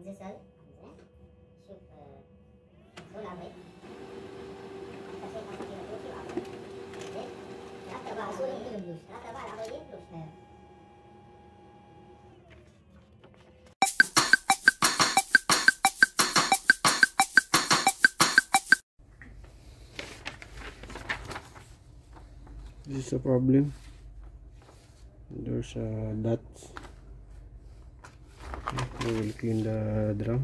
نزل شوف لون ابيض تخيل مثلا كذا توفي وابيض زين 3/4 العربيين بلوش 3/4 العربيين بلوش. This is a problem. There's dots. We will clean the drum.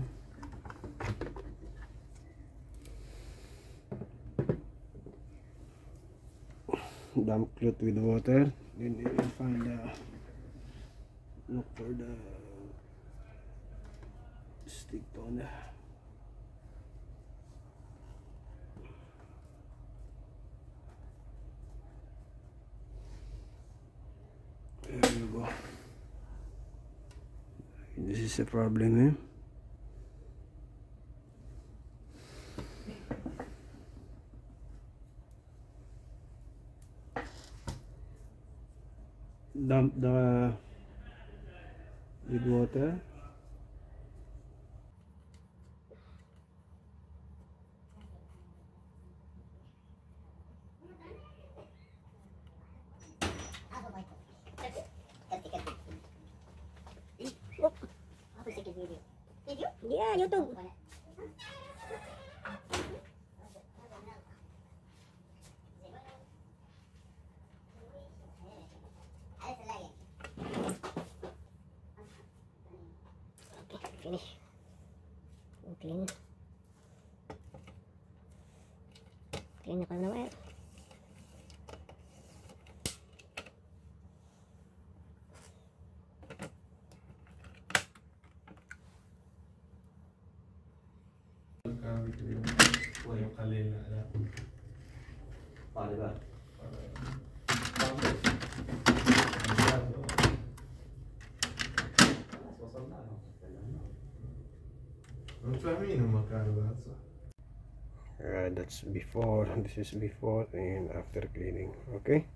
Damp cloth with water. Then we will find look for the stick toner. There you go. This is a problem, eh? Dump the with water. Ya, YouTube. Okay, finish. Clean. Clean ako naman. Yung kalina na. Paano ba? That's before. This is before and after cleaning. Okay.